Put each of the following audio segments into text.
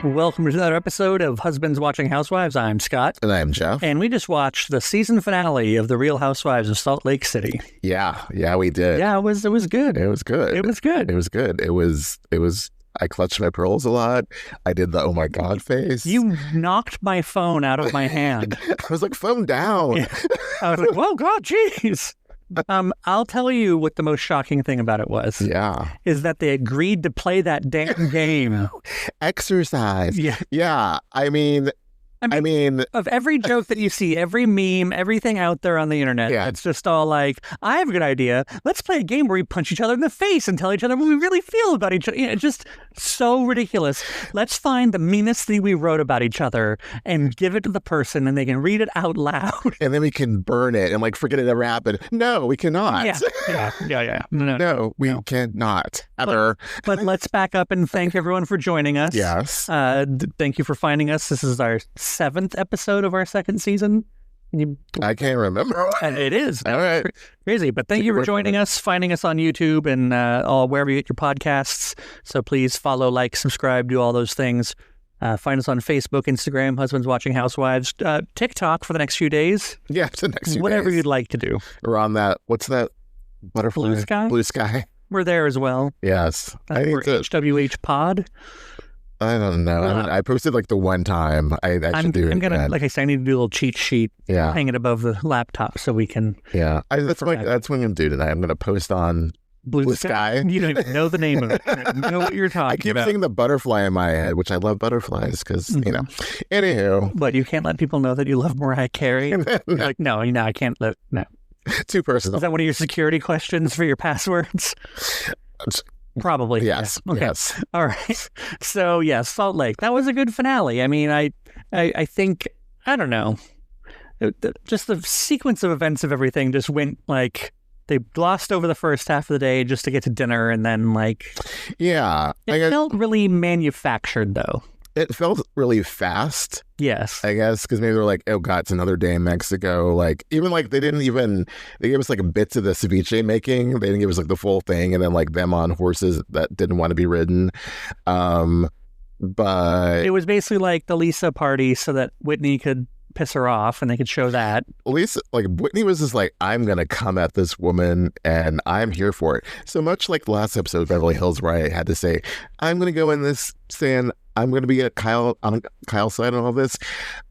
Welcome to another episode of Husbands Watching Housewives. I'm Scott. And I'm Jeff. And we just watched the season finale of The Real Housewives of Salt Lake City. Yeah, we did. Yeah, it was good. It was good. It was good. It was good. It was, I clutched my pearls a lot. I did the, oh my God face. You knocked my phone out of my hand. I was like, phone down. Yeah. I was like, whoa, God, jeez. I'll tell you what the most shocking thing about it was. Yeah. Is that they agreed to play that damn game. Exercise. Yeah. Yeah. I mean, of every joke that you see, every meme, everything out there on the internet, it's just all like, I have a good idea. Let's play a game where we punch each other in the face and tell each other what we really feel about each other. It's just so ridiculous. Let's find the meanest thing we wrote about each other and give it to the person and they can read it out loud. And then we can burn it and like forget it ever happened. No, we cannot. Yeah. No, we cannot. Ever. But let's back up and thank everyone for joining us. Yes. Thank you for finding us. This is our 7th episode of our 2nd season. I can't remember. And it is. All right. Crazy. But thank you for joining us, finding us on YouTube and wherever you get your podcasts. So please follow, like, subscribe, do all those things. Find us on Facebook, Instagram, Husbands Watching Housewives, TikTok for the next few days. Yeah, for the next few Whatever days. you'd like to do. We're on that. What's that? Butterfly? Blue Sky? Blue Sky. We're there as well. Yes. We're HWH Pod. I don't know. I posted like the one time. I should do it. I'm gonna, like I said, I need to do a little cheat sheet. Yeah. Hang it above the laptop so we can. Yeah. That's what I'm gonna do tonight. I'm gonna post on Blue Sky. You don't even know the name of it. You don't know what you're talking about. I keep seeing the butterfly in my head, which I love butterflies because you know. Anywho, but you can't let people know that you love Mariah Carey. Like, no, I can't let no. Too personal. Is that one of your security questions for your passwords? Probably. Yes. Yeah. Okay. Yes. All right. So Salt Lake. That was a good finale. I mean, I think, I don't know. Just the sequence of events of everything just went like they glossed over the first half of the day just to get to dinner, and then like it felt really manufactured though. It felt really fast. Yes. I guess because maybe they're like, oh God, it's another day in Mexico. Like even like they gave us like bits of the ceviche making. They didn't give us like the full thing, and then like them on horses that didn't want to be ridden. But it was basically like the Lisa party so that Whitney could piss her off and they could show that. Lisa, like Whitney was just like, I'm gonna come at this woman and I'm here for it. So much like the last episode of Beverly Hills where I had to say, I'm gonna go in this saying I'm gonna be on Kyle's side on all this.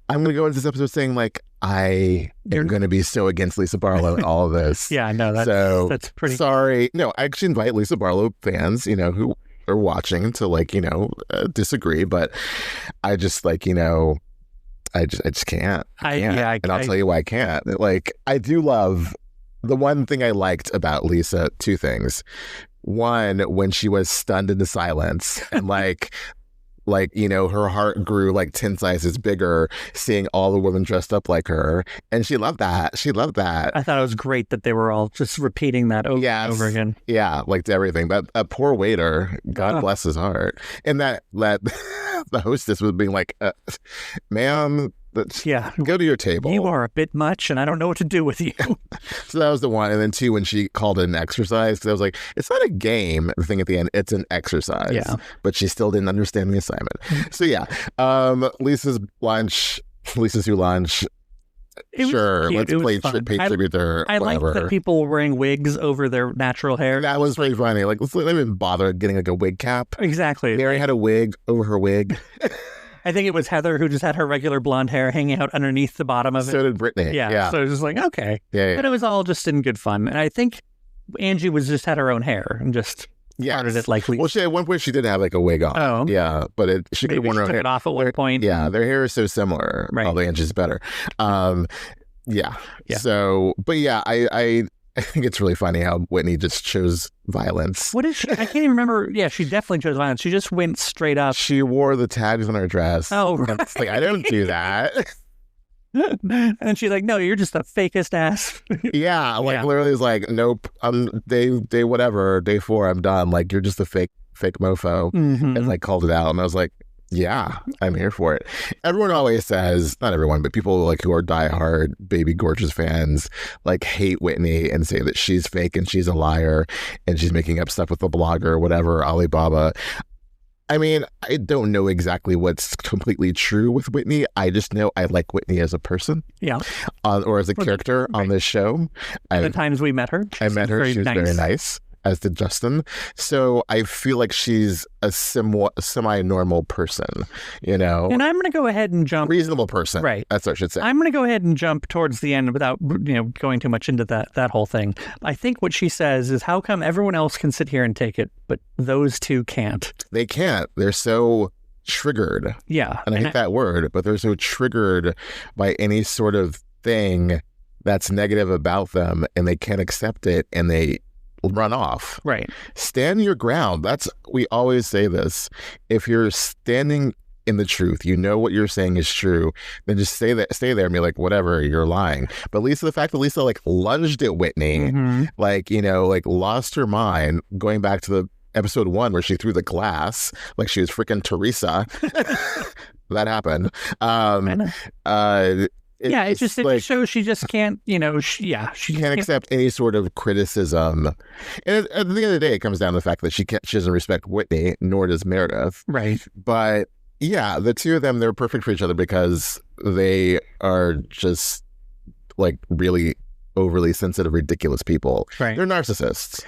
I'm gonna go into this episode saying like I am gonna be so against Lisa Barlow and all of this. Yeah, I know that's pretty sorry. No, I actually invite Lisa Barlow fans, who are watching to like, disagree, but I just like, I just can't. And I'll tell you why I can't. Like, I do love the one thing I liked about Lisa, 2 things. One, when she was stunned into silence and like, her heart grew like 10 sizes bigger seeing all the women dressed up like her. And she loved that. I thought it was great that they were all just repeating that over and over again. Yeah, like everything. But a poor waiter, God bless his heart. And that the hostess was being like, ma'am, go to your table. You are a bit much, and I don't know what to do with you. So that was the one. And then 2, when she called it an exercise, because I was like, it's not a game, the thing at the end, it's an exercise. Yeah. But she still didn't understand the assignment. So Lisa's lunch. Sure, let's play pay tribute to her. I like that people were wearing wigs over their natural hair. That was pretty funny. Like, let's not even bother getting like a wig cap. Exactly. Mary had a wig over her wig. I think it was Heather who just had her regular blonde hair hanging out underneath the bottom of it. So did Brittany. Yeah. So it was just like, okay. Yeah. But it was all just in good fun. And I think Angie just had her own hair and just started it like Well, at one point she did have like a wig on. Oh. Yeah. But she could have worn her hair. Took it off at one point. Yeah. Their hair is so similar. Right. Although Angie's better. Yeah. So, but I think it's really funny how Whitney just chose violence. What is she? I can't even remember. Yeah, she definitely chose violence. She just went straight up. She wore the tags on her dress. Oh, right. It's like, I don't do that. And she's like, no, you're just a fakest ass. Literally was like, nope, day whatever, day 4, I'm done. Like, you're just a fake mofo. Mm-hmm. And like called it out. And I was like, yeah, I'm here for it. Everyone always says, not everyone, but people like who are diehard Baby Gorgeous fans like hate Whitney and say that she's fake and she's a liar and she's making up stuff with the blogger or whatever, Alibaba. I mean, I don't know exactly what's completely true with Whitney. I just know I like Whitney as a person. Yeah. Or as a character on this show. The times we met her. I met her. She was very nice, as did Justin. So I feel like she's a semi-normal person, you know? And I'm going to go ahead and jump. Reasonable person. Right. That's what I should say. I'm going to go ahead and jump towards the end without, going too much into that whole thing. I think what she says is, how come everyone else can sit here and take it, but those two can't? They can't. They're so triggered. Yeah. And I hate that word, but they're so triggered by any sort of thing that's negative about them, and they can't accept it, and they run off. Right. Stand your ground. We always say this. If you're standing in the truth, you know what you're saying is true, then just stay there and be like, whatever, you're lying. But Lisa, the fact that Lisa like lunged at Whitney, like, like lost her mind, going back to the episode 1 where she threw the glass like she was freaking Teresa. That happened. It shows she just can't, she can't accept any sort of criticism. And at the end of the day, it comes down to the fact that she doesn't respect Whitney, nor does Meredith. Right. But yeah, the two of them, they're perfect for each other because they are just like really overly sensitive, ridiculous people. Right. They're narcissists.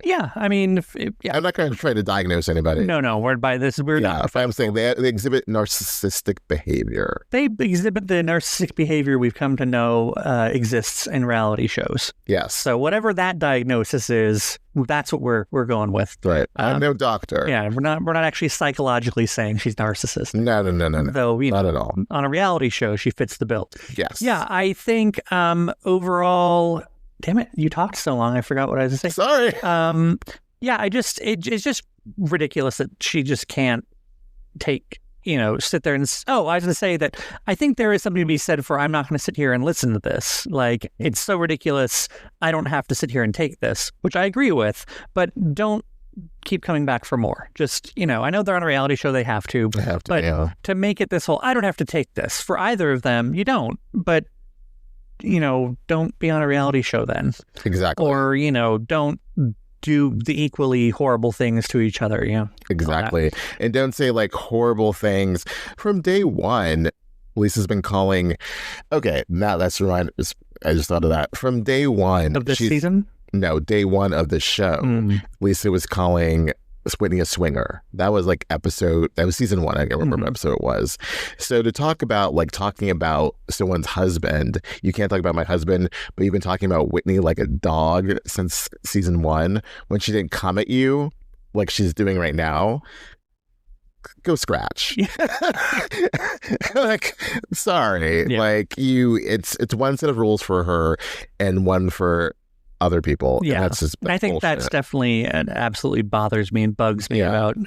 Yeah, I mean, I'm not going to try to diagnose anybody. No, we're not. If I'm saying they exhibit narcissistic behavior. They exhibit the narcissistic behavior we've come to know exists in reality shows. Yes. So whatever that diagnosis is, that's what we're going with. Right. I'm no doctor. Yeah, we're not actually psychologically saying she's narcissistic. No. Though, not at all. On a reality show, she fits the bill. Yes. Yeah, I think overall. Damn it! You talked so long, I forgot what I was going to say. Sorry. It's just ridiculous that she just can't sit there and. Oh, I was going to say that I think there is something to be said for I'm not going to sit here and listen to this. Like, it's so ridiculous. I don't have to sit here and take this, which I agree with. But don't keep coming back for more. Just I know they're on a reality show; they have to. But to make it this whole, I don't have to take this for either of them. You don't, but. Don't be on a reality show then. Exactly. Or, don't do the equally horrible things to each other, Exactly. And don't say like horrible things. From day one, Lisa's been calling, okay, now that's reminded, I just thought of that. From day one. Of this season? No, day one of the show, Lisa was calling Whitney a swinger. That was season 1. I can't remember what episode it was. So to talk about talking about someone's husband, you can't talk about my husband, but you've been talking about Whitney like a dog since season 1 when she didn't come at you like she's doing right now. Go scratch. Sorry. Yeah. It's one set of rules for her and one for other people. Yeah. That's I think bullshit. That's definitely absolutely bothers me and bugs me about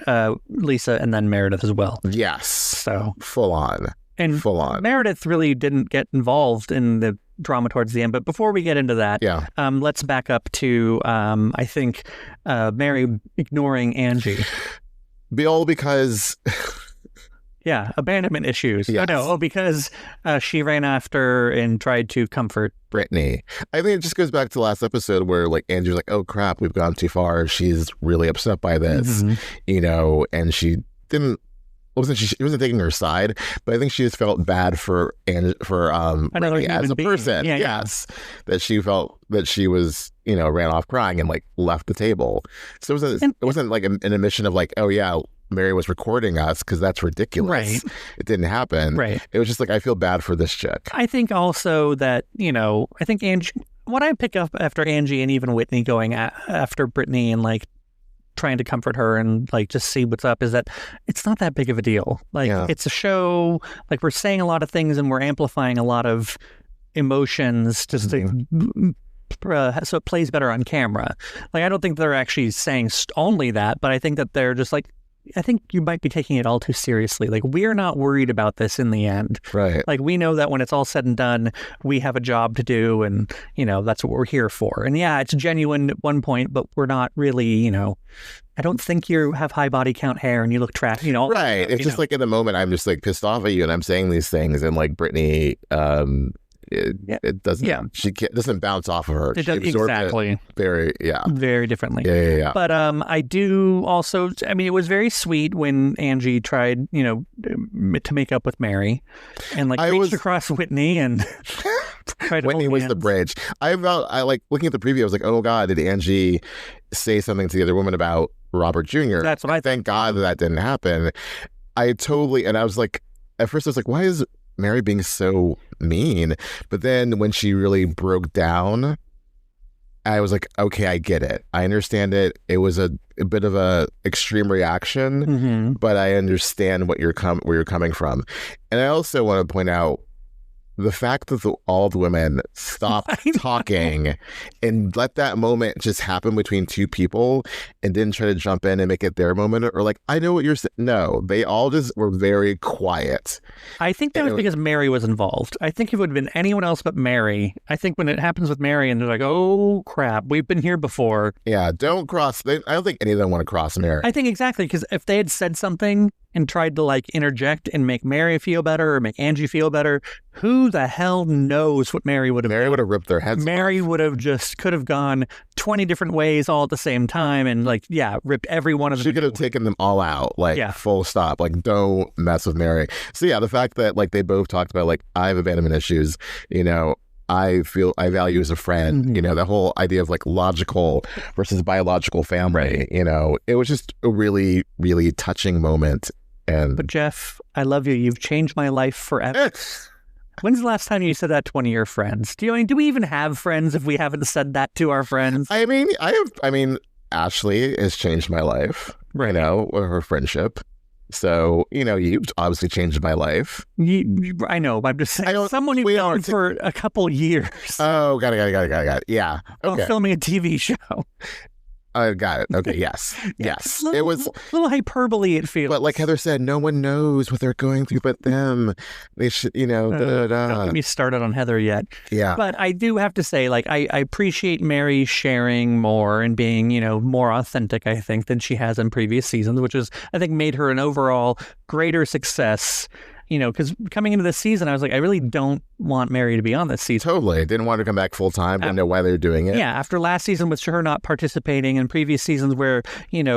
Lisa and then Meredith as well. Yes. So full on. Meredith really didn't get involved in the drama towards the end. But before we get into that, let's back up to I think Mary ignoring Angie. Because abandonment issues. Yes. Because she ran after and tried to comfort Brittany. I think it just goes back to the last episode where Angie's like, oh crap, we've gone too far. She's really upset by this, and she wasn't taking her side, but I think she just felt bad for Brittany as a person. Yeah, yes. That she felt that she was, ran off crying and left the table. So it wasn't like an admission of oh yeah, Mary was recording us because that's ridiculous. Right. It didn't happen. Right. It was just I feel bad for this chick. I think also that, I think Angie, what I pick up after Angie and even Whitney going after Brittany and trying to comfort her and just see what's up is that it's not that big of a deal. It's a show, we're saying a lot of things and we're amplifying a lot of emotions just to so it plays better on camera. I don't think they're actually saying only that, but I think that they're just I think you might be taking it all too seriously. We're not worried about this in the end. Right. We know that when it's all said and done, we have a job to do and, that's what we're here for. And yeah, it's genuine at one point, but we're not really, I don't think you have high body count hair and you look trash, Right. It's just in the moment, I'm just pissed off at you and I'm saying these things and Brittany, it doesn't. Yeah. Doesn't bounce off of her. It does, exactly. Very differently. Yeah. But I do also. I mean, it was very sweet when Angie tried, to make up with Mary, and reached across Whitney and. Whitney was the bridge. I like looking at the preview. I was like, oh God, did Angie say something to the other woman about Robert Jr.? That's what I thought. Thank God that didn't happen. And I was like, at first I was like, why is Mary being so mean? But then when she really broke down, I was like, okay, I get it. I understand it. It was a bit of a extreme reaction, but I understand where you're coming from. And I also want to point out the fact that all the women stopped talking and let that moment just happen between two people and didn't try to jump in and make it their moment, or like, I know what you're saying. No, they all just were very quiet. I think that was because Mary was involved. I think if it would have been anyone else but Mary, I think when it happens with Mary and they're like, oh crap, we've been here before. Yeah, don't cross. I don't think any of them want to cross Mary. I think exactly, because if they had said something and tried to interject and make Mary feel better or make Angie feel better, who the hell knows what Mary would have done? Mary would have ripped their heads Mary would have could have gone 20 different ways all at the same time and ripped every one of them. She could have taken them all out, full stop. Don't mess with Mary. So yeah, the fact that they both talked about I have abandonment issues, I feel I value as a friend, the whole idea of logical versus biological family, it was just a really, really touching moment. But Jeff, I love you. You've changed my life forever. When's the last time you said that to one of your friends? Do we even have friends if we haven't said that to our friends? I mean, Ashley has changed my life, with her friendship. So, you've obviously changed my life. I know. I'm just saying, someone you've known for a couple years. Oh, got it. Yeah. Okay. Filming a TV show. I got it. Okay, yes. Yes. It was a little hyperbole, it feels. But like Heather said, no one knows what they're going through but them. They should, Don't get me started on Heather yet. Yeah. But I do have to say, I appreciate Mary sharing more and being, more authentic, I think, than she has in previous seasons, which is, I think, made her an overall greater success. Because coming into this season, I was like, I really don't want Mary to be on this season. Totally. Didn't want her to come back full time. Didn't know why they were doing it. Yeah. After last season with her not participating, and previous seasons where,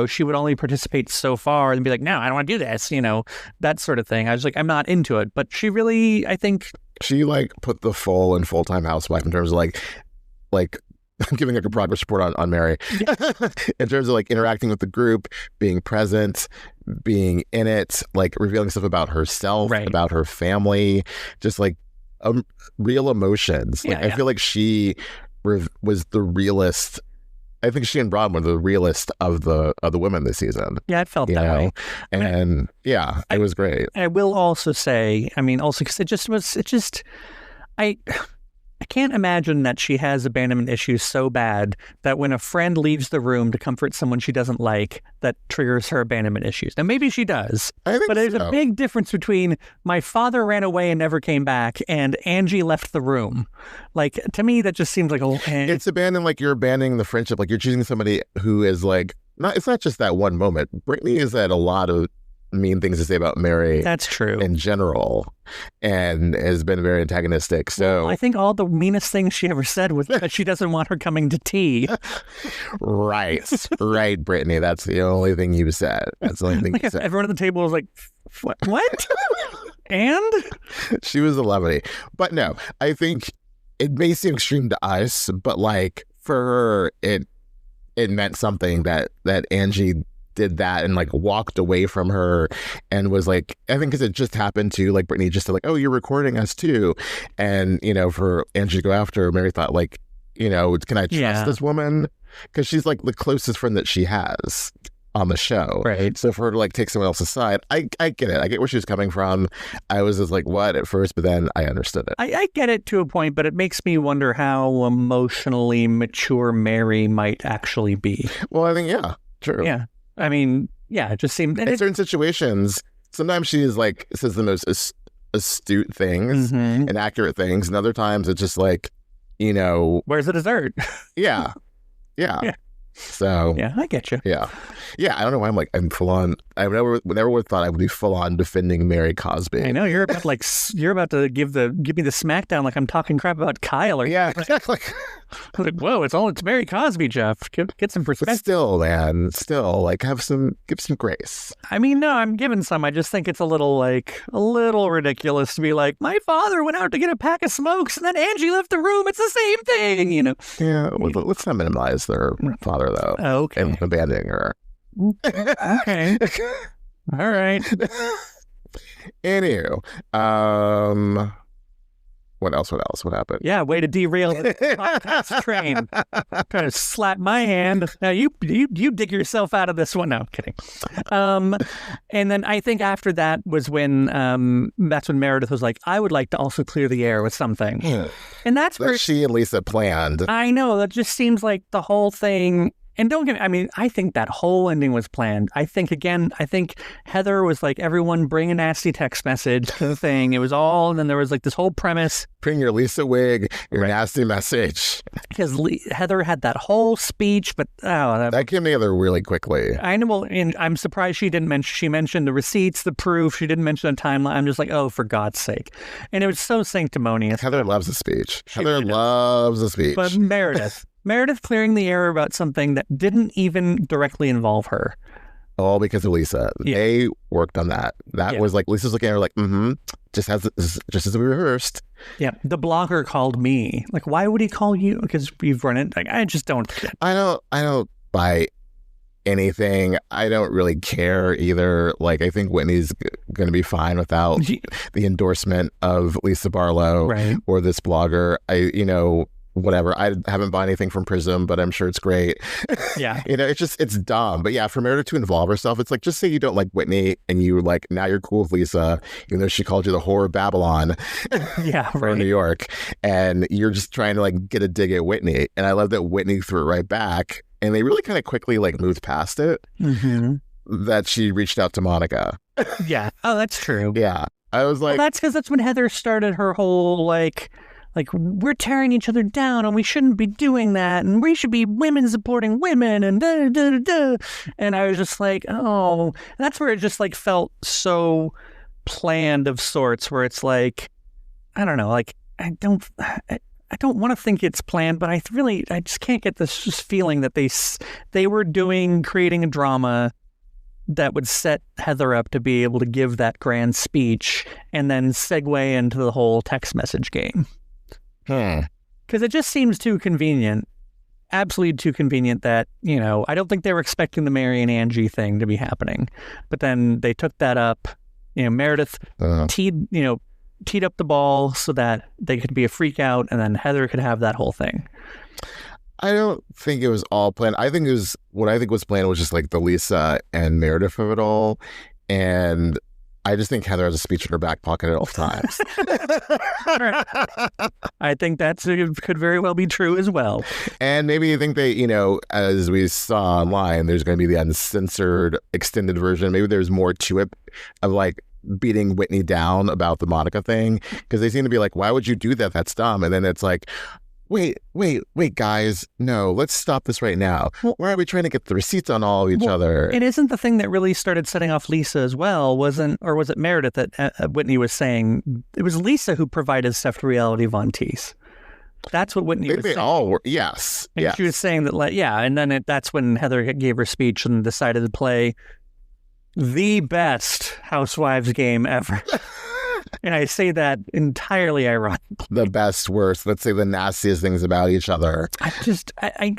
she would only participate so far and be like, no, I don't want to do this, that sort of thing. I was like, I'm not into it. But she really, I think. She put the full-time housewife in terms of I'm giving a progress report on Mary in terms of interacting with the group, being present, being in it, revealing stuff about herself, about her family, just real emotions. I feel like she was the realest. I think she and Bron were the realest of the women this season. Yeah, it felt that way. And it was great. I will also say, because I can't imagine that she has abandonment issues so bad that when a friend leaves the room to comfort someone she doesn't like, that triggers her abandonment issues. Now, maybe she does, but there's a big difference between my father ran away and never came back and Angie left the room. To me, that just seems like a... It's abandoned, you're abandoning the friendship. You're choosing somebody who is it's not just that one moment. Brittany has had a lot of mean things to say about Mary. That's true. In general, and has been very antagonistic. So I think all the meanest things she ever said was that she doesn't want her coming to tea. Right, Brittany. That's the only thing you said. That's the only thing you said. Everyone at the table was like, "What?" And she was a levity. But no, I think it may seem extreme to us, but for her, it meant something that Angie did that and walked away from her and was I think because it just happened to Brittany just said oh, you're recording us too, and for Angie to go after her, Mary thought can I trust this woman, because she's the closest friend that she has on the show, right? So for her to take someone else's side, I get it. I get where she was coming from. I was just what at first, but then I understood it. I get it to a point, but it makes me wonder how emotionally mature Mary might actually be. Well, I think true. Yeah. It just seemed... In certain situations, sometimes she says the most astute things and accurate things, and other times it's just where's the dessert? Yeah. So yeah, I get you. Yeah. I don't know why I'm full on. I never would have thought I would be full on defending Mary Cosby. I know you're about to give me the smackdown like I'm talking crap about Kyle. Or yeah, exactly. Like, whoa, it's Mary Cosby, Jeff. Get some perspective. But still, man, like give some grace. I mean, no, I'm giving some. I just think it's a little ridiculous to be like, my father went out to get a pack of smokes and then Angie left the room. It's the same thing, you know. Yeah, well, let's not minimize their father though. Okay. And abandoning her. Okay. All right. Anywho, what else? What happened? Yeah, way to derail the podcast train. Trying to slap my hand. Now you dig yourself out of this one. No, kidding. And then I think after that was when that's when Meredith was like, I would like to also clear the air with something. And that's where she and Lisa planned. I know, that just seems like the whole thing. And don't get me, I mean, I think that whole ending was planned. I think Heather was like, everyone bring a nasty text message to the thing. It was all, and then there was like this whole premise. Bring your Lisa wig, your nasty message. Because Heather had that whole speech, but that came together really quickly. I know, and I'm surprised she didn't mention, she mentioned the receipts, the proof. She didn't mention a timeline. I'm just like, oh, for God's sake. And it was so sanctimonious. Heather loves a speech. Heather loves a speech. But Meredith clearing the air about something that didn't even directly involve her. All because of Lisa. Yeah. They worked on that. That was like, Lisa's looking at her like, just as we rehearsed. Yeah. The blogger called me. Like, why would he call you? Because you've run it. Like, I just don't. I don't buy anything. I don't really care either. Like, I think Whitney's going to be fine without the endorsement of Lisa Barlow or this blogger. Whatever. I haven't bought anything from Prism, but I'm sure it's great. Yeah. It's dumb. But yeah, for Meredith to involve herself, it's like, just say you don't like Whitney and you like, now you're cool with Lisa, even though she called you the whore of Babylon. Yeah, from New York. And you're just trying to like get a dig at Whitney. And I love that Whitney threw it right back. And they really kind of quickly like moved past it. That she reached out to Monica. Yeah. Oh, that's true. Yeah. I was like, well, that's when Heather started her whole like we're tearing each other down and we shouldn't be doing that and we should be women supporting women and da da da da. And I was just like, oh, that's where it just like felt so planned of sorts, where it's like, I don't know, like I don't want to think it's planned, but I just can't get this just feeling that they were creating a drama that would set Heather up to be able to give that grand speech and then segue into the whole text message game. Because it just seems too convenient, absolutely too convenient that, I don't think they were expecting the Mary and Angie thing to be happening. But then they took that up, Meredith teed up the ball so that they could be a freak out and then Heather could have that whole thing. I don't think it was all planned. What I think was planned was just like the Lisa and Meredith of it all. And I just think Heather has a speech in her back pocket at all times. I think that could very well be true as well. And maybe you think they, as we saw online, there's going to be the uncensored extended version. Maybe there's more to it of like beating Whitney down about the Monica thing. Because they seem to be like, why would you do that? That's dumb. And then it's like, wait, guys, no, let's stop this right now. Why are we trying to get the receipts on all of each other? It isn't the thing that really started setting off Lisa as well, was it Meredith that Whitney was saying? It was Lisa who provided stuff to Reality Von Teese. That's what Whitney was saying. They all were, yes. And she was saying that, and then that's when Heather gave her speech and decided to play the best Housewives game ever. And I say that entirely ironically. The best, worst, let's say the nastiest things about each other. I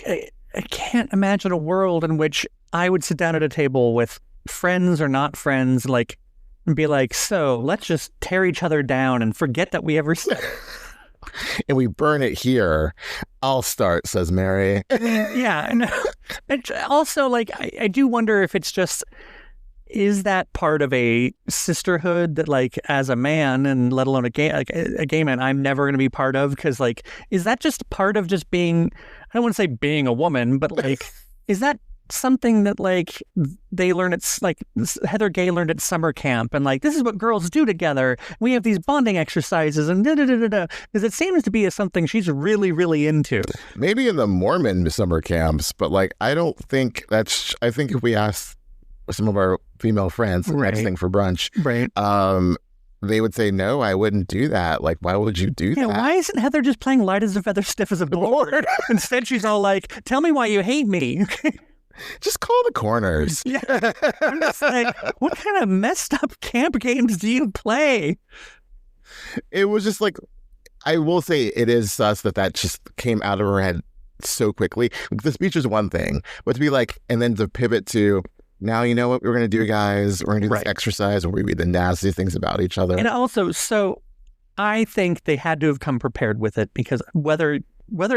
can't imagine a world in which I would sit down at a table with friends or not friends, and be like, so let's just tear each other down and forget that we ever said. And we burn it here. I'll start, says Mary. Yeah. And also, I do wonder if it's just... Is that part of a sisterhood that, as a man, and let alone a gay man, I'm never going to be part of? Because, is that just part of just being, I don't want to say being a woman, but, is that something that like they learn at like Heather Gay learned at summer camp, and like this is what girls do together. We have these bonding exercises and because it seems to be something she's really, really into. Maybe in the Mormon summer camps, but like I don't think that's. I think if we ask some of our female friends next thing for brunch, they would say, no, I wouldn't do that. Like, why would you do that? Why isn't Heather just playing light as a feather, stiff as a board? Instead, she's all like, tell me why you hate me. Just call the corners. Yeah. I'm just like, what kind of messed up camp games do you play? It was just like, I will say it is sus that just came out of her head so quickly. The speech is one thing, but to be like, and then to pivot to, now you know what we're going to do, guys. We're going to do this exercise where we read the nasty things about each other. And also, so I think they had to have come prepared with it, because whether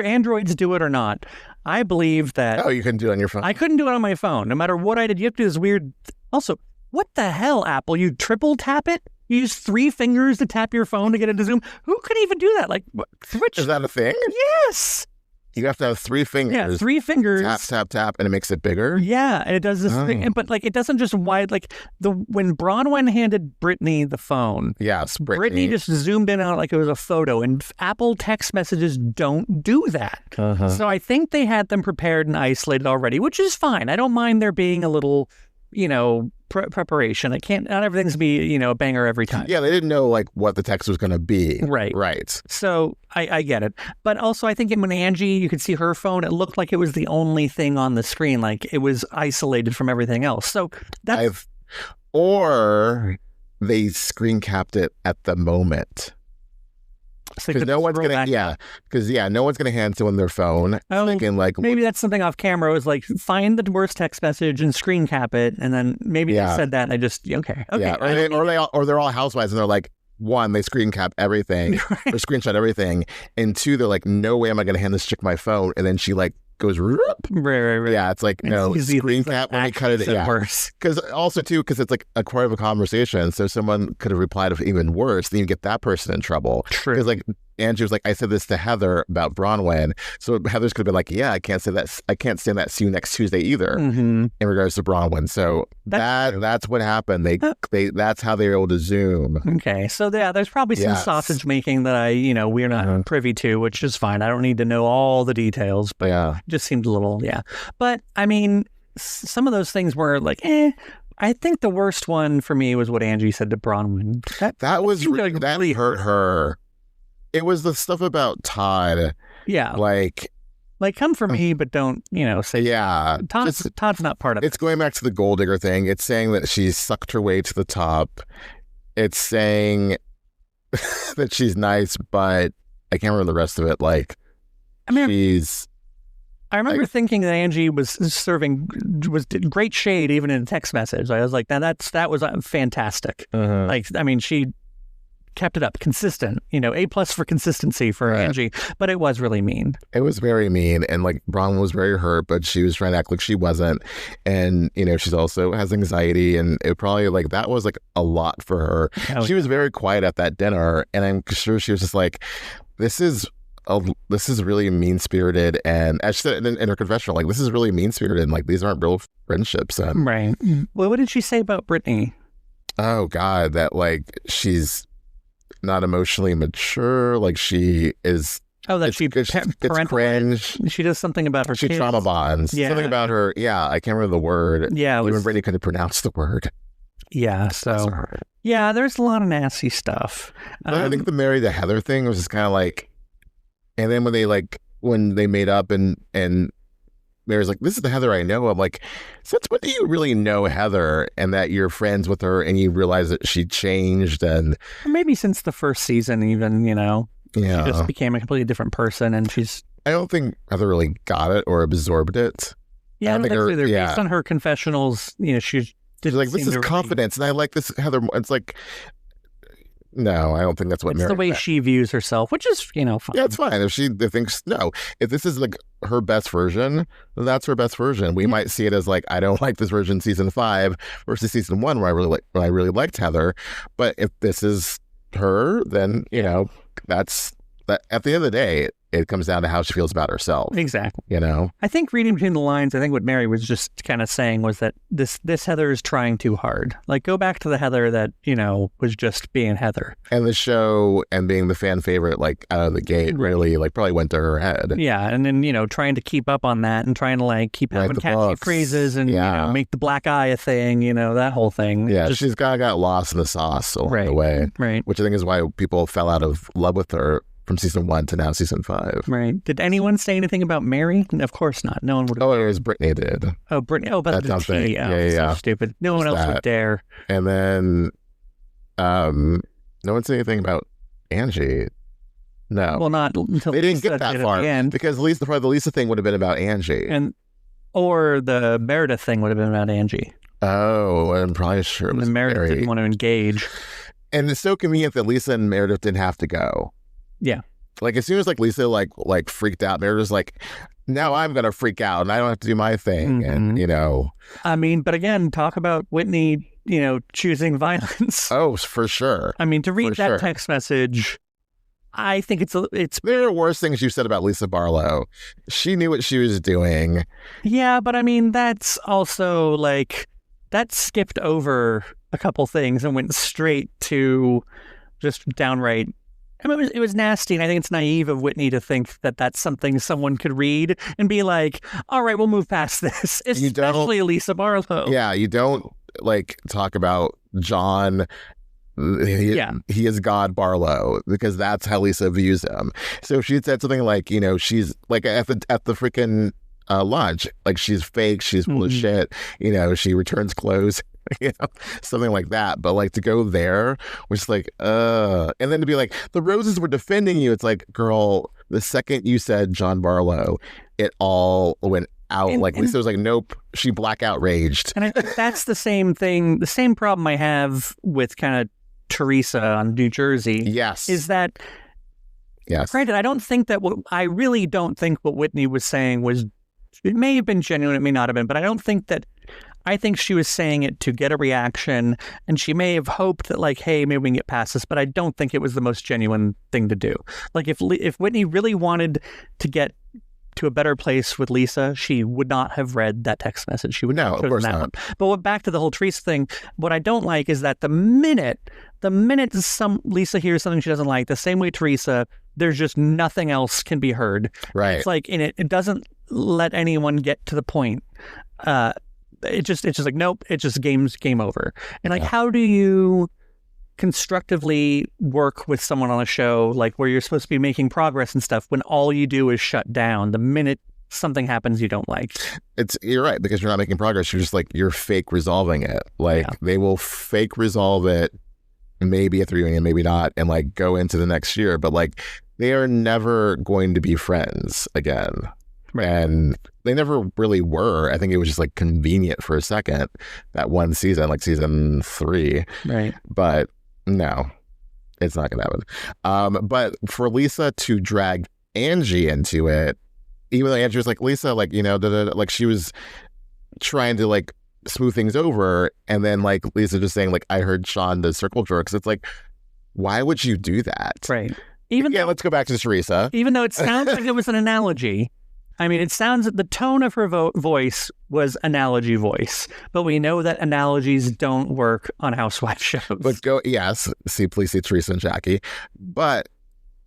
androids do it or not, I believe that... Oh, you couldn't do it on your phone? I couldn't do it on my phone. No matter what I did, you have to do this weird... Also, what the hell, Apple? You triple tap it? You use 3 fingers to tap your phone to get into Zoom? Who could even do that? Like, which... Is that a thing? Yes! You have to have 3 fingers. Yeah, 3 fingers. Tap, tap, tap, and it makes it bigger? Yeah, and it does this thing. But, like, it doesn't just like, when Bronwyn handed Brittany the phone. Yes, Brittany just zoomed in on it like it was a photo, and Apple text messages don't do that. So I think they had them prepared and isolated already, which is fine. I don't mind there being a little, preparation. Not everything's be, a banger every time. Yeah, they didn't know like what the text was going to be. Right. So I get it. But also I think when Angie, you could see her phone, it looked like it was the only thing on the screen. Like it was isolated from everything else. So that's... Or they screen capped it at the moment. Because no one's gonna, no one's gonna hand someone their phone. Thinking like, maybe that's something off camera. Was like, find the worst text message and screen cap it, and then maybe they said that and I just okay. Yeah, or they're all housewives and they're like, 1, they screen cap everything or screenshot everything, and 2, they're like, no way am I gonna hand this chick my phone, and then she like goes right. Yeah, it's like no screen cap when we cut it. Yeah, worse. Because it's like a part of a conversation, so someone could have replied even worse. Then you get that person in trouble. True. Because like Angie was like, I said this to Heather about Bronwyn, so Heather's could have been like, yeah, I can't say that. I can't stand that. See you next Tuesday either. In regards to Bronwyn, so that's what happened. They that's how they were able to Zoom. Okay, so there's probably some sausage making that we're not privy to, which is fine. I don't need to know all the details, but it just seemed a little But I mean, some of those things were like, I think the worst one for me was what Angie said to Bronwyn. That really hurt her. It was the stuff about Todd. Yeah. Like come for me, but don't, say... Yeah. Todd's not part of it. It's going back to the gold digger thing. It's saying that she sucked her way to the top. It's saying that she's nice, but I can't remember the rest of it. Like, I remember thinking that Angie was did great shade even in a text message. I was like, that was fantastic. Like, I mean, she kept it up, consistent, A+ for consistency for Angie, but it was really mean. It was very mean, and like Bronwyn was very hurt, but she was trying to act like she wasn't, and she's also has anxiety, and it probably like that was like a lot for her. She was very quiet at that dinner, and I'm sure she was just like, this is really mean-spirited, and as she said in her confessional, like, this is really mean-spirited, and like these aren't real friendships. And right. Well, what did she say about Brittany? Oh God, that like she's not emotionally mature, like she is. Oh, that it's cringe. She does something about her kids. Trauma bonds. Yeah. Something about her. Yeah, I can't remember the word. Yeah, even Brittany couldn't pronounce the word. Yeah, so there's a lot of nasty stuff. I think the Mary to Heather thing was just kind of like, and then when they made up and Mary's like, this is the Heather I know. I'm like, since when do you really know Heather, and that you're friends with her and you realize that she changed? And maybe since the first season even, she just became a completely different person, and I don't think Heather really got it or absorbed it. Yeah, I don't think so either. Based on her confessionals, she's like, this is confidence, and I like this Heather. It's like, no, I don't think that's what Mary... It's the way she views herself, which is, fine. Yeah, it's fine. If she thinks, if this is like her best version, then that's her best version. We might see it as like, I don't like this version season 5 versus season 1 where I really liked Heather. But if this is her, then, that's that. At the end of the day, it comes down to how she feels about herself. Exactly. You know? I think reading between the lines, I think what Mary was just kind of saying was that this Heather is trying too hard. Like, go back to the Heather that, you know, was just being Heather. And the show and being the fan favorite, like, out of the gate really, like, probably went to her head. Yeah. And then, you know, trying to keep up on that and trying to, like, keep having catchy phrases and, you know, make the black eye a thing, you know, that whole thing. Yeah. She's got lost in the sauce along the way. Right. Which I think is why people fell out of love with her from season 1 to now season 5. Right. Did anyone say anything about Mary? Of course not. No one would. Oh, it was Brittany did. Oh, Brittany. Oh, about the tea. Oh, yeah. So stupid. No one else would dare. And then, no one said anything about Angie. No. Well, not until they didn't get that far because at least the Lisa thing would have been about Angie, or the Meredith thing would have been about Angie. Oh, I'm probably sure it was Meredith didn't want to engage. And it's so convenient that Lisa and Meredith didn't have to go. Yeah. Like, as soon as, like, Lisa, like freaked out, Meredith's like, now I'm going to freak out and I don't have to do my thing. Mm-hmm. And, you know. I mean, but again, talk about Whitney, you know, choosing violence. Oh, for sure. I mean, to read that text message, I think it's there are worse things you said about Lisa Barlow. She knew what she was doing. Yeah, but I mean, that's also, like, that skipped over a couple things and went straight to just downright. I mean, it was nasty, and I think it's naive of Whitney to think that that's something someone could read and be like, all right, we'll move past this, especially Lisa Barlow. Yeah, you don't, like, talk about John. He is God Barlow, because that's how Lisa views him. So if she had said something like, you know, she's, like, at the freaking lunch, like, she's fake, she's full of shit, you know, she returns clothes. You know, something like that. But, like, to go there, which is like, and then to be like, the Roses were defending you. It's like, girl, the second you said John Barlow, it all went out. Lisa was like, nope, she blackout raged. And I think that's the same thing, the same problem I have with kind of Teresa on New Jersey. Yes. Is that, granted, I really don't think what Whitney was saying was, it may have been genuine, it may not have been, but I think she was saying it to get a reaction, and she may have hoped that, like, hey, maybe we can get past this, but I don't think it was the most genuine thing to do. Like, if Whitney really wanted to get to a better place with Lisa, she would not have read that text message. She would not have chosen that one. But back to the whole Teresa thing, what I don't like is that the minute Lisa hears something she doesn't like, the same way Teresa, there's just nothing else can be heard. Right. It's like, and it doesn't let anyone get to the point. It's just like, nope, it's just game over. And like, how do you constructively work with someone on a show, like, where you're supposed to be making progress and stuff, when all you do is shut down the minute something happens you don't like? You're right, because you're not making progress. You're just, like, you're fake resolving it. Like, they will fake resolve it, maybe at the reunion, maybe not, and, like, go into the next year. But, like, they are never going to be friends again. Right. And they never really were. I think it was just, like, convenient for a second, that one season, like season 3. Right. But no, it's not going to happen. But for Lisa to drag Angie into it, even though Angie was like, Lisa, like, you know, like, she was trying to, like, smooth things over. And then, like, Lisa just saying, like, I heard Sean the circle jerks. It's like, why would you do that? Right. Let's go back to Teresa. Even though it sounds like it was an analogy. I mean, it sounds that the tone of her voice was analogy voice, but we know that analogies don't work on Housewives shows. But please see Teresa and Jackie. But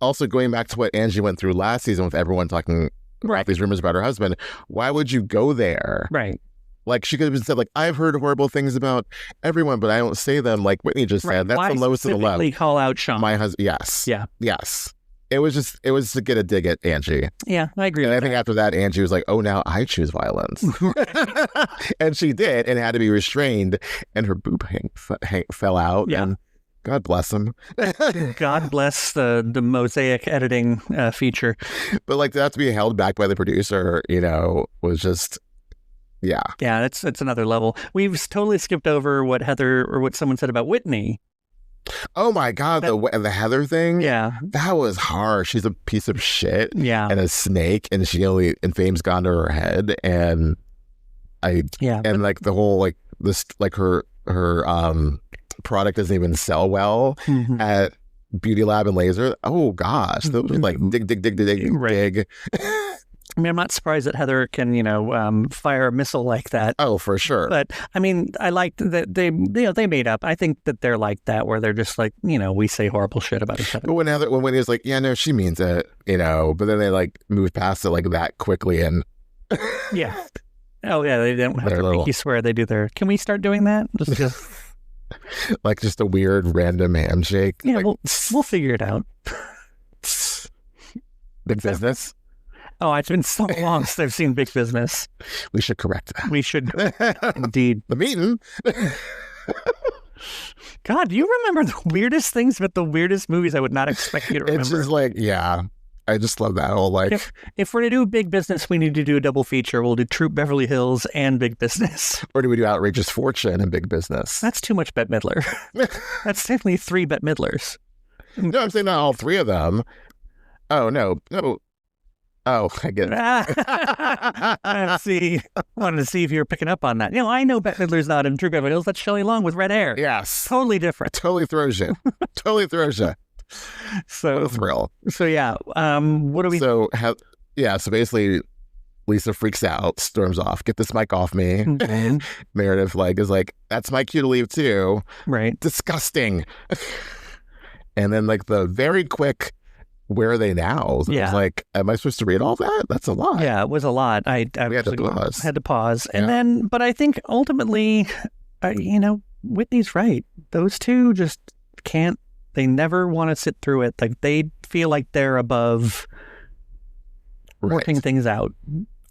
also going back to what Angie went through last season with everyone talking about these rumors about her husband, why would you go there? Right. Like, she could have said, like, I've heard horrible things about everyone, but I don't say them. Like Whitney just said, that's the lowest of the low. Call out Sean. My husband. Yes. Yeah. Yes. It was to get a dig at Angie. Yeah, I agree. And I think after that, Angie was like, oh, now I choose violence. And she did, and had to be restrained, and her boob fell out. Yeah. And God bless him. God bless the mosaic editing feature. But, like, to have to be held back by the producer, you know, was just... Yeah. Yeah, it's another level. We've totally skipped over what Heather or what someone said about Whitney. Oh my God, the Heather thing? Yeah. That was harsh. She's a piece of shit. Yeah. And a snake, and fame's gone to her head. And like the whole, like, this, like, her product doesn't even sell well at Beauty Lab and Laser. Oh gosh, those were like dig. Right. I mean, I'm not surprised that Heather can, fire a missile like that. Oh, for sure. But I mean, I liked that they made up. I think that they're like that, where they're just like, we say horrible shit about each other. But when Whitney's like, yeah, no, she means it, but then they like move past it like that quickly and. Yeah. Oh yeah, they don't have to make you swear. They do their. Can we start doing that? Just. Like just a weird random handshake. Yeah, like, we'll figure it out. Big Business. Oh, it's been so long since I've seen Big Business. We should correct that. We should. Indeed. The meeting. God, do you remember the weirdest things about the weirdest movies I would not expect you to remember? It's just like, yeah. I just love that whole like. If we're to do Big Business, we need to do a double feature. We'll do Troop Beverly Hills and Big Business. Or do we do Outrageous Fortune and Big Business? That's too much Bette Midler. That's definitely 3 Bette Midlers. No, I'm saying not all 3 of them. Oh, no. Oh, I get it. I wanted to see if you were picking up on that. I know Bette Midler's not in True Beverly Hills. That's Shelley Long with red hair. Yes. Totally different. Totally throws you. So what a thrill. So yeah, what do we? So basically, Lisa freaks out, storms off. Get this mic off me. Mm-hmm. Meredith is like, that's my cue to leave too. Right. Disgusting. And then like the very quick. Where are they now? Yeah. I was like, am I supposed to read all that? That's a lot. Yeah, it was a lot. I we had to pause. Had to pause. And then, but I think ultimately, Whitney's right. Those two just can't, they never want to sit through it. Like they feel like they're above working things out.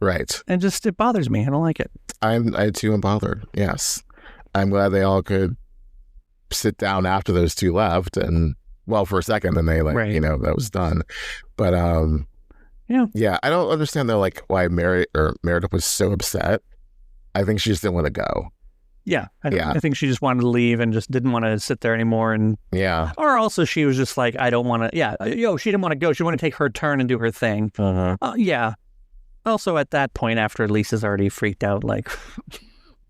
Right. And just, it bothers me. I don't like it. I too am bothered. Yes. I'm glad they all could sit down after those two left and for a second, and they that was done. But yeah, I don't understand though, like why Meredith was so upset. I think she just didn't want to go. Yeah, I think she just wanted to leave and just didn't want to sit there anymore. And or also she was just like, I don't want to. Yeah, she didn't want to go. She wanted to take her turn and do her thing. Yeah. Also, at that point, after Lisa's already freaked out, like.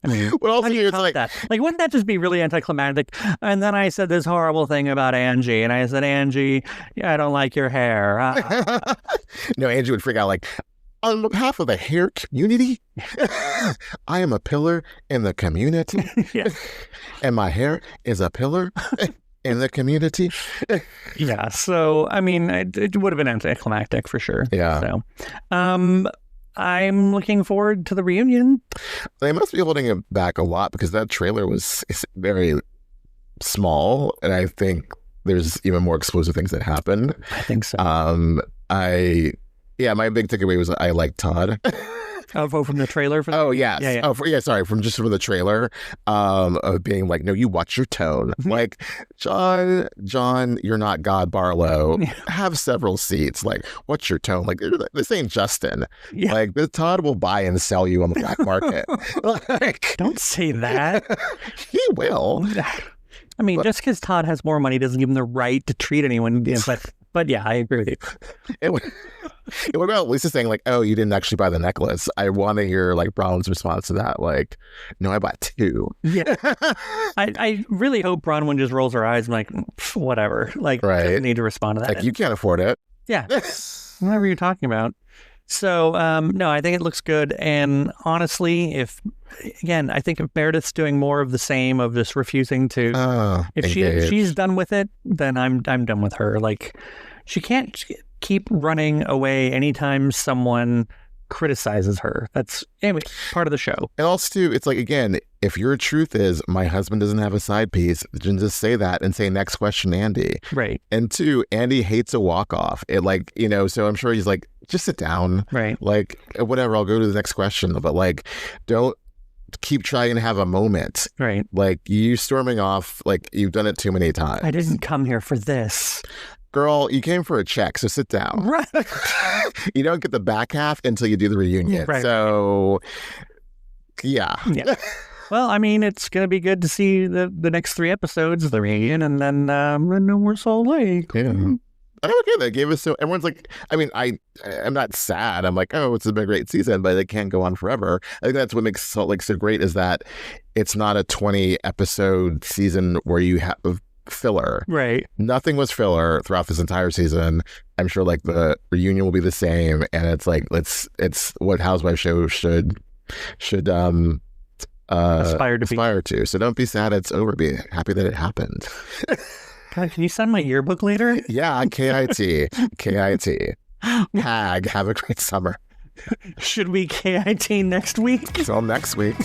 I mean, well, also it's like that. Like, wouldn't that just be really anticlimactic? And then I said this horrible thing about Angie, and I said, Angie, I don't like your hair. No, Angie would freak out like, on behalf of the hair community, I am a pillar in the community, and my hair is a pillar in the community. Yeah, so I mean, it would have been anticlimactic for sure. Yeah. So, I'm looking forward to the reunion. They must be holding it back a lot because that trailer is very small, and I think there's even more explosive things that happen. I think so. My big takeaway was I like Todd. From the trailer? Yes. Yeah. Sorry, from the trailer of being like, no, you watch your tone. Like, John, you're not God Barlow. Have several seats. Like, what's your tone? Like, this ain't Justin. Yeah. Like, the Todd will buy and sell you on the black market. Like, don't say that. He will. I mean, just because Todd has more money doesn't give him the right to treat anyone. But yeah, I agree with you. What about Lisa saying like, oh, you didn't actually buy the necklace? I want to hear like Bronwyn's response to that. Like, no, I bought 2. Yeah. I really hope Bronwyn just rolls her eyes and like, whatever. Like, doesn't need to respond to that. Like, you can't afford it. Yeah. Whatever you're talking about. So, no, I think it looks good. And honestly, I think if Meredith's doing more of the same of just refusing to, if she's done with it, then I'm done with her. Like, she can't keep running away anytime someone criticizes her. That's part of the show. And also, too, it's like, again, if your truth is my husband doesn't have a side piece, then just say that and say next question, Andy. Right. And 2, Andy hates a walk off. It like, so I'm sure he's like, just sit down. Right. Like, whatever, I'll go to the next question. But like, don't keep trying to have a moment. Right. Like, you storming off, like, you've done it too many times. I didn't come here for this. Girl, you came for a check, so sit down. Right. You don't get the back half until you do the reunion. Right. So, yeah. Well, I mean, it's going to be good to see the next 3 episodes of the reunion, and then No More Salt Lake. Yeah. Okay, they gave us so everyone's like, I mean, I'm not sad. I'm like, oh, it's been a great season, but it can't go on forever. I think that's what makes Salt Lake so great is that it's not a 20 episode season where you have filler. Right. Nothing was filler throughout this entire season. I'm sure like the reunion will be the same, and it's like it's what Housewives show should aspire to. So don't be sad it's over. Be happy that it happened. God, can you sign my yearbook later? Yeah, KIT. Hag, have a great summer. Should we KIT next week? Till next week.